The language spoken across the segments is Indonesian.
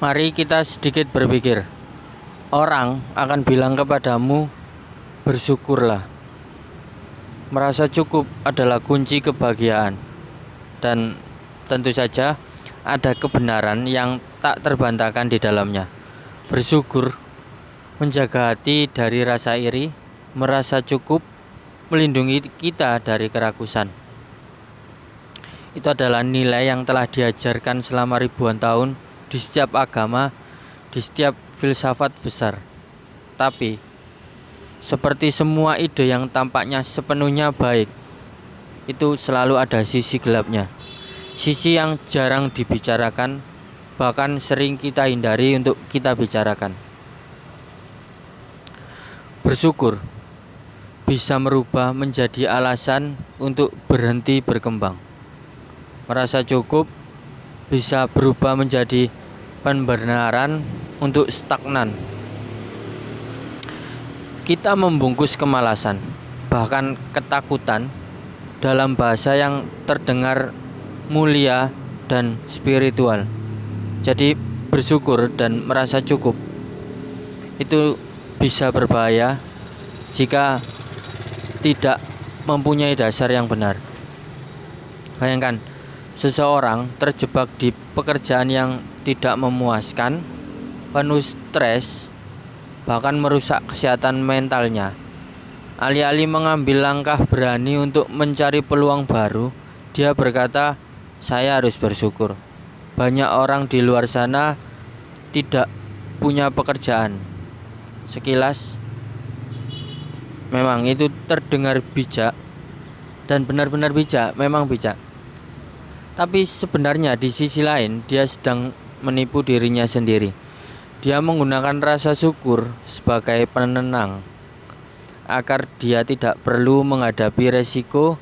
Mari kita sedikit berpikir. Orang akan bilang kepadamu, bersyukurlah. Merasa cukup adalah kunci kebahagiaan. Dan tentu saja ada kebenaran yang tak terbantahkan di dalamnya. Bersyukur menjaga hati dari rasa iri, merasa cukup, melindungi kita dari kerakusan. Itu adalah nilai yang telah diajarkan selama ribuan tahun di setiap agama, di setiap filsafat besar. Tapi seperti semua ide yang tampaknya sepenuhnya baik, itu selalu ada sisi gelapnya. Sisi yang jarang dibicarakan, bahkan sering kita hindari untuk kita bicarakan. Bersyukur bisa merubah menjadi alasan untuk berhenti berkembang. Merasa cukup bisa berubah menjadi pembenaran untuk stagnan. Kita membungkus kemalasan, bahkan ketakutan dalam bahasa yang terdengar mulia dan spiritual. Jadi bersyukur dan merasa cukup itu bisa berbahaya jika tidak mempunyai dasar yang benar. Bayangkan seseorang terjebak di pekerjaan yang tidak memuaskan, penuh stres, bahkan merusak kesehatan mentalnya. Alih-alih mengambil langkah berani untuk mencari peluang baru, dia berkata, "Saya harus bersyukur. Banyak orang di luar sana tidak punya pekerjaan." Sekilas memang itu terdengar bijak dan benar-benar bijak, memang bijak. Tapi sebenarnya di sisi lain dia sedang menipu dirinya sendiri. Dia menggunakan rasa syukur sebagai penenang agar dia tidak perlu menghadapi resiko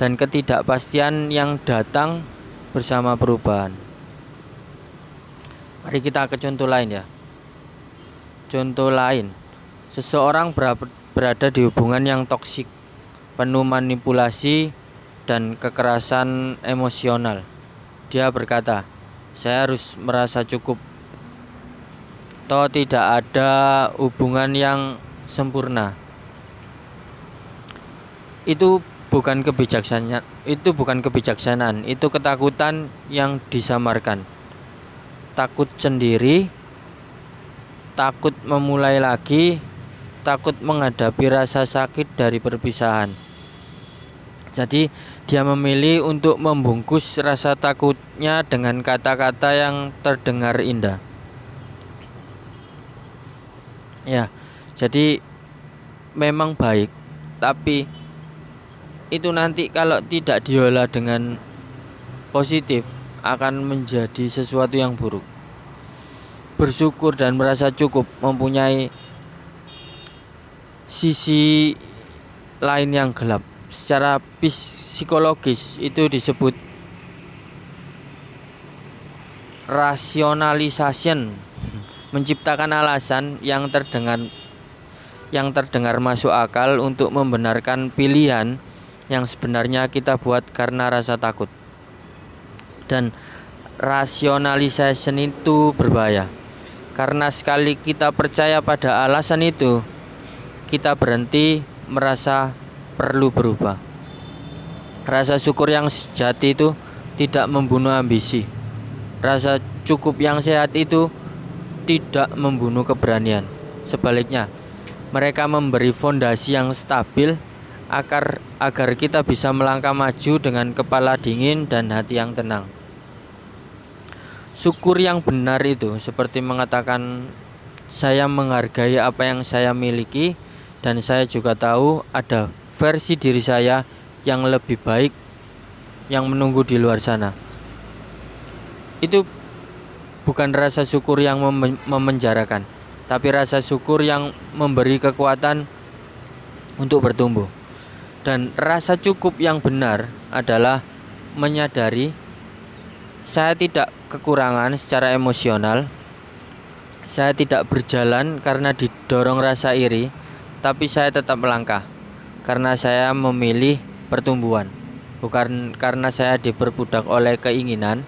dan ketidakpastian yang datang bersama perubahan. Mari kita ke contoh lain ya. Contoh lain, seseorang berada di hubungan yang toksik, penuh manipulasi dan kekerasan emosional. Dia berkata, "Saya harus merasa cukup. Toh tidak ada hubungan yang sempurna." Itu bukan kebijaksanaan, itu ketakutan yang disamarkan. Takut sendiri, takut memulai lagi, takut menghadapi rasa sakit dari perpisahan. Jadi dia memilih untuk membungkus rasa takutnya dengan kata-kata yang terdengar indah. Ya, jadi memang baik, tapi itu nanti kalau tidak diolah dengan positif akan menjadi sesuatu yang buruk. Bersyukur dan merasa cukup mempunyai sisi lain yang gelap. Secara psikologis itu disebut rationalization, menciptakan alasan yang terdengar masuk akal untuk membenarkan pilihan yang sebenarnya kita buat karena rasa takut. Dan rationalization itu berbahaya karena sekali kita percaya pada alasan itu, kita berhenti merasa perlu berubah. Rasa syukur yang sejati itu tidak membunuh ambisi. Rasa cukup yang sehat itu tidak membunuh keberanian. Sebaliknya, mereka memberi fondasi yang stabil agar kita bisa melangkah maju dengan kepala dingin dan hati yang tenang. Syukur yang benar itu seperti mengatakan, "Saya menghargai apa yang saya miliki dan saya juga tahu ada versi diri saya yang lebih baik yang menunggu di luar sana." Itu bukan rasa syukur yang memenjarakan, tapi rasa syukur yang memberi kekuatan untuk bertumbuh. Dan rasa cukup yang benar adalah menyadari saya tidak kekurangan secara emosional, saya tidak berjalan karena didorong rasa iri, tapi saya tetap melangkah karena saya memilih pertumbuhan, bukan karena saya diperbudak oleh keinginan.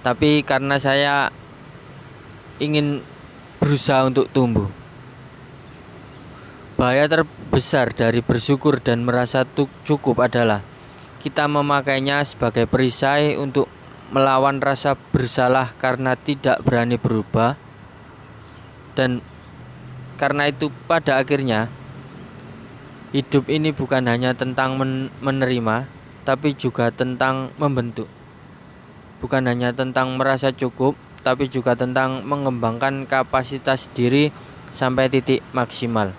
Tapi karena saya ingin berusaha untuk tumbuh. Bahaya terbesar dari bersyukur dan merasa cukup adalah kita memakainya sebagai perisai untuk melawan rasa bersalah karena tidak berani berubah. Dan karena itu pada akhirnya hidup ini bukan hanya tentang menerima, tapi juga tentang membentuk. Bukan hanya tentang merasa cukup, tapi juga tentang mengembangkan kapasitas diri sampai titik maksimal.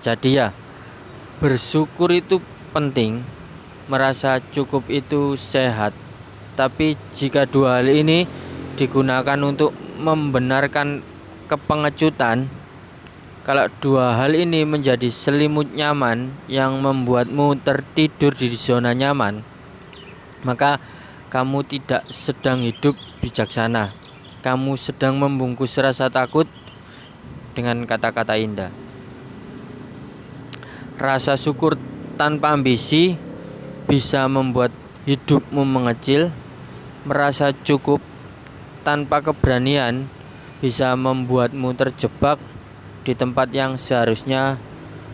Jadi ya, bersyukur itu penting, merasa cukup itu sehat. Tapi jika dua hal ini digunakan untuk membenarkan kepengecutan, kalau dua hal ini menjadi selimut nyaman yang membuatmu tertidur di zona nyaman, maka kamu tidak sedang hidup bijaksana. Kamu sedang membungkus rasa takut dengan kata-kata indah. Rasa syukur tanpa ambisi bisa membuat hidupmu mengecil. Merasa cukup tanpa keberanian bisa membuatmu terjebak di tempat yang seharusnya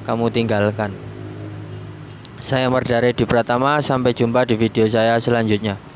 kamu tinggalkan. Saya Mardhara Edi Pratama, sampai jumpa di video saya selanjutnya.